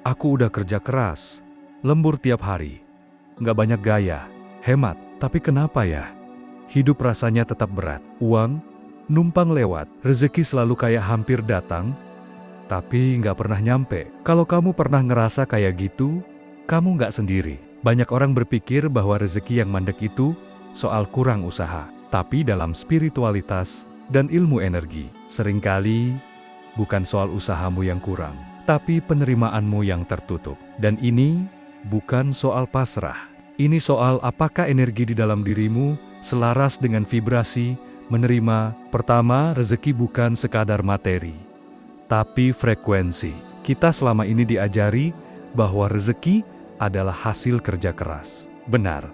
Aku udah kerja keras, lembur tiap hari. Nggak banyak gaya, hemat. Tapi kenapa ya? Hidup rasanya tetap berat. Uang, numpang lewat. Rezeki selalu kayak hampir datang, tapi nggak pernah nyampe. Kalau kamu pernah ngerasa kayak gitu, kamu nggak sendiri. Banyak orang berpikir bahwa rezeki yang mandek itu soal kurang usaha. Tapi dalam spiritualitas dan ilmu energi, seringkali bukan soal usahamu yang kurang, tapi penerimaanmu yang tertutup. Dan ini bukan soal pasrah. Ini soal apakah energi di dalam dirimu selaras dengan vibrasi menerima. Pertama, rezeki bukan sekadar materi, tapi frekuensi. Kita selama ini diajari bahwa rezeki adalah hasil kerja keras. Benar,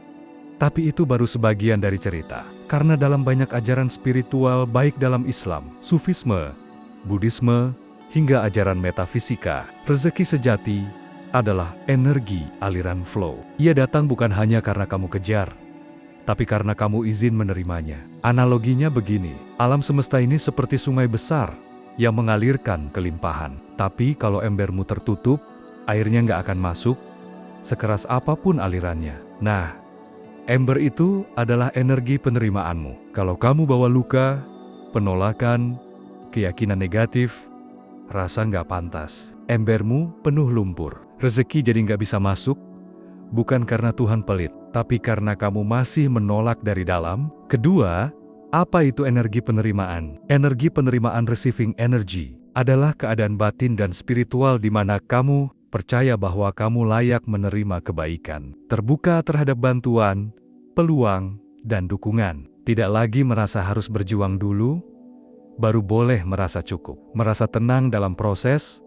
tapi itu baru sebagian dari cerita. Karena dalam banyak ajaran spiritual, baik dalam Islam, Sufisme, Buddhisme, hingga ajaran metafisika, rezeki sejati adalah energi aliran flow. Ia datang bukan hanya karena kamu kejar, tapi karena kamu izin menerimanya. Analoginya begini, alam semesta ini seperti sungai besar yang mengalirkan kelimpahan. Tapi kalau embermu tertutup, airnya nggak akan masuk, sekeras apapun alirannya. Nah, ember itu adalah energi penerimaanmu. Kalau kamu bawa luka, penolakan, keyakinan negatif, rasa nggak pantas, embermu penuh lumpur. Rezeki jadi nggak bisa masuk, bukan karena Tuhan pelit, tapi karena kamu masih menolak dari dalam. Kedua, apa itu energi penerimaan? Energi penerimaan, receiving energy, adalah keadaan batin dan spiritual di mana kamu percaya bahwa kamu layak menerima kebaikan, terbuka terhadap bantuan, peluang, dan dukungan. Tidak lagi merasa harus berjuang dulu, baru boleh merasa cukup. Merasa tenang dalam proses,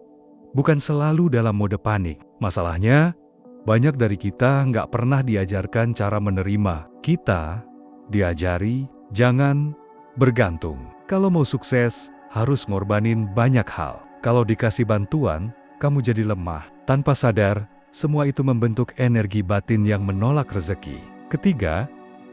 bukan selalu dalam mode panik. Masalahnya, banyak dari kita nggak pernah diajarkan cara menerima. Kita diajari, jangan bergantung. Kalau mau sukses, harus ngorbanin banyak hal. Kalau dikasih bantuan, kamu jadi lemah. Tanpa sadar, semua itu membentuk energi batin yang menolak rezeki. Ketiga,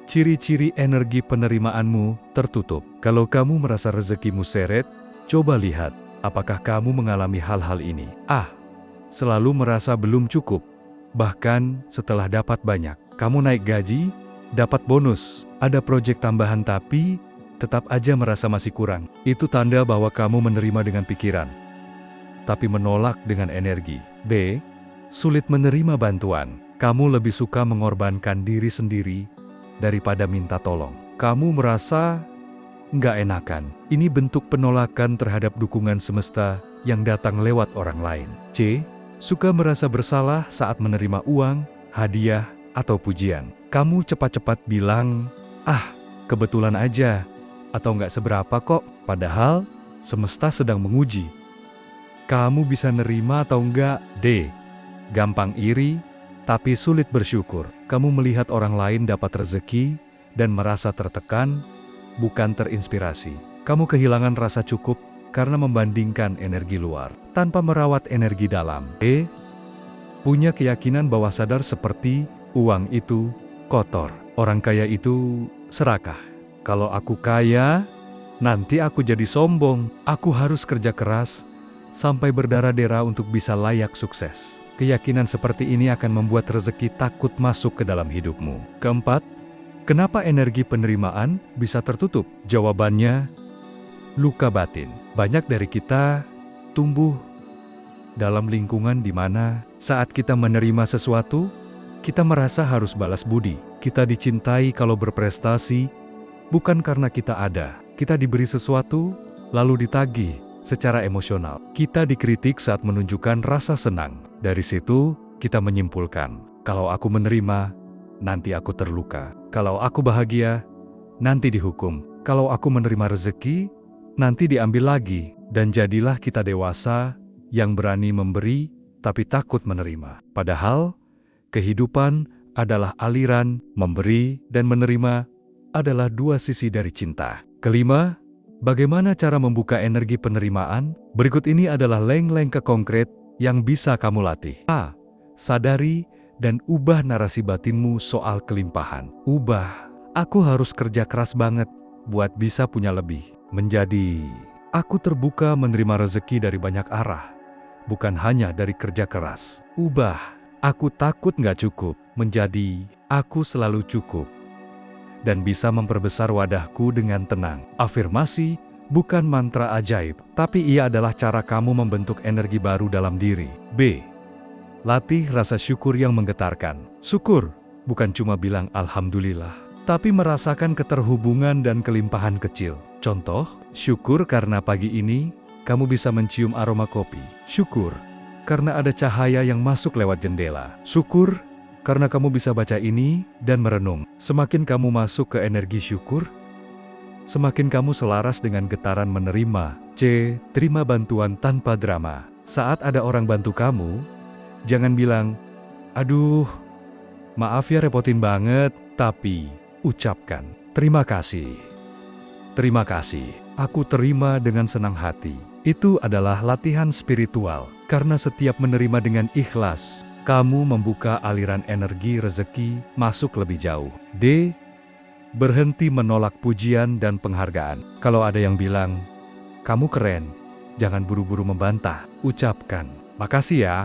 ciri-ciri energi penerimaanmu tertutup. Kalau kamu merasa rezekimu seret, coba lihat, apakah kamu mengalami hal-hal ini? Selalu merasa belum cukup. Bahkan setelah dapat banyak, kamu naik gaji, dapat bonus, ada proyek tambahan tapi tetap aja merasa masih kurang. Itu tanda bahwa kamu menerima dengan pikiran, tapi menolak dengan energi. B. Sulit menerima bantuan. Kamu lebih suka mengorbankan diri sendiri daripada minta tolong. Kamu merasa nggak enakan. Ini bentuk penolakan terhadap dukungan semesta yang datang lewat orang lain. C. Suka merasa bersalah saat menerima uang, hadiah, atau pujian. Kamu cepat-cepat bilang, kebetulan aja, atau nggak seberapa kok. Padahal, semesta sedang menguji kamu bisa nerima atau enggak. D. Gampang iri, tapi sulit bersyukur. Kamu melihat orang lain dapat rezeki dan merasa tertekan, bukan terinspirasi. Kamu kehilangan rasa cukup karena membandingkan energi luar, tanpa merawat energi dalam. E. Punya keyakinan bawah sadar seperti, uang itu kotor, orang kaya itu serakah. Kalau aku kaya, nanti aku jadi sombong. Aku harus kerja keras sampai berdarah-darah untuk bisa layak sukses. Keyakinan seperti ini akan membuat rezeki takut masuk ke dalam hidupmu. Keempat, kenapa energi penerimaan bisa tertutup? Jawabannya, luka batin. Banyak dari kita tumbuh dalam lingkungan di mana saat kita menerima sesuatu, kita merasa harus balas budi. Kita dicintai kalau berprestasi, bukan karena kita ada. Kita diberi sesuatu, lalu ditagih secara emosional. Kita dikritik saat menunjukkan rasa senang. Dari situ, kita menyimpulkan, kalau aku menerima, nanti aku terluka. Kalau aku bahagia, nanti dihukum. Kalau aku menerima rezeki, nanti diambil lagi. Dan jadilah kita dewasa yang berani memberi, tapi takut menerima. Padahal, kehidupan adalah aliran, memberi dan menerima adalah dua sisi dari cinta. Kelima, bagaimana cara membuka energi penerimaan? Berikut ini adalah leng-leng konkret yang bisa kamu latih. A. Sadari dan ubah narasi batinmu soal kelimpahan. Ubah, aku harus kerja keras banget buat bisa punya lebih. Menjadi, aku terbuka menerima rezeki dari banyak arah, bukan hanya dari kerja keras. Ubah, aku takut nggak cukup, menjadi aku selalu cukup. Dan bisa memperbesar wadahku dengan tenang. Afirmasi bukan mantra ajaib, tapi ia adalah cara kamu membentuk energi baru dalam diri. B. Latih rasa syukur yang menggetarkan. Syukur bukan cuma bilang alhamdulillah, tapi merasakan keterhubungan dan kelimpahan kecil. Contoh, syukur karena pagi ini kamu bisa mencium aroma kopi. Syukur karena ada cahaya yang masuk lewat jendela. Syukur karena kamu bisa baca ini dan merenung. Semakin kamu masuk ke energi syukur, semakin kamu selaras dengan getaran menerima. C. Terima bantuan tanpa drama. Saat ada orang bantu kamu, jangan bilang, aduh, maaf ya repotin banget, tapi ucapkan, terima kasih. Terima kasih, aku terima dengan senang hati. Itu adalah latihan spiritual, karena setiap menerima dengan ikhlas, kamu membuka aliran energi rezeki masuk lebih jauh. D. Berhenti menolak pujian dan penghargaan. Kalau ada yang bilang, kamu keren, jangan buru-buru membantah. Ucapkan, makasih ya.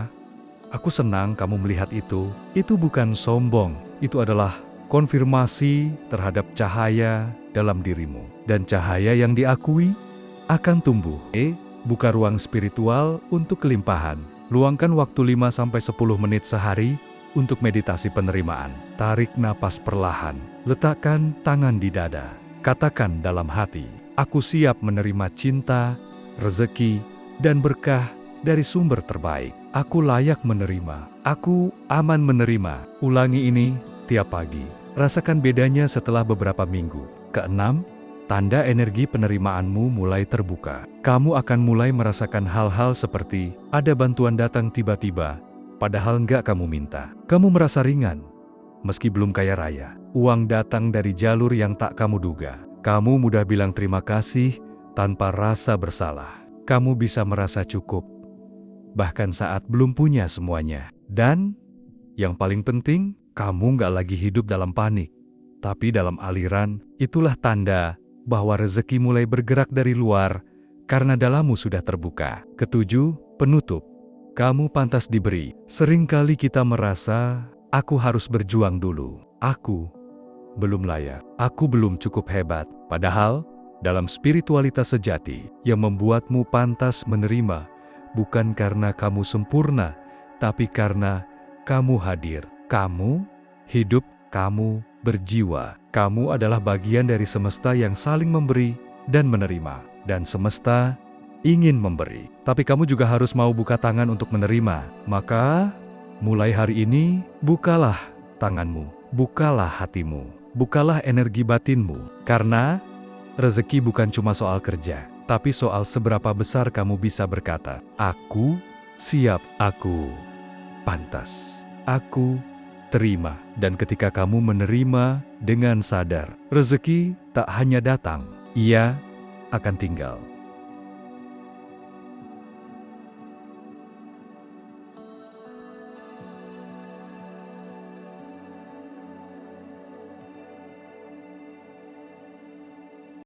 Aku senang kamu melihat itu. Itu bukan sombong, itu adalah konfirmasi terhadap cahaya dalam dirimu. Dan cahaya yang diakui akan tumbuh. E. Buka ruang spiritual untuk kelimpahan. Luangkan waktu 5-10 menit sehari untuk meditasi penerimaan. Tarik napas perlahan. Letakkan tangan di dada. Katakan dalam hati, aku siap menerima cinta, rezeki, dan berkah dari sumber terbaik. Aku layak menerima. Aku aman menerima. Ulangi ini tiap pagi. Rasakan bedanya setelah beberapa minggu. Keenam, tanda energi penerimaanmu mulai terbuka. Kamu akan mulai merasakan hal-hal seperti ada bantuan datang tiba-tiba, padahal nggak kamu minta. Kamu merasa ringan, meski belum kaya raya. Uang datang dari jalur yang tak kamu duga. Kamu mudah bilang terima kasih tanpa rasa bersalah. Kamu bisa merasa cukup, bahkan saat belum punya semuanya. Dan yang paling penting, kamu nggak lagi hidup dalam panik, tapi dalam aliran. Itulah tanda bahwa rezeki mulai bergerak dari luar karena dalammu sudah terbuka. Ketujuh, penutup. Kamu pantas diberi. Seringkali kita merasa, aku harus berjuang dulu. Aku belum layak. Aku belum cukup hebat. Padahal, dalam spiritualitas sejati yang membuatmu pantas menerima, bukan karena kamu sempurna, tapi karena kamu hadir. Kamu hidup, kamu berjiwa. Kamu adalah bagian dari semesta yang saling memberi dan menerima. Dan semesta ingin memberi. Tapi kamu juga harus mau buka tangan untuk menerima. Maka, mulai hari ini, bukalah tanganmu. Bukalah hatimu. Bukalah energi batinmu. Karena rezeki bukan cuma soal kerja, tapi soal seberapa besar kamu bisa berkata, aku siap, aku pantas, aku terima. Dan ketika kamu menerima dengan sadar, rezeki tak hanya datang, ia akan tinggal.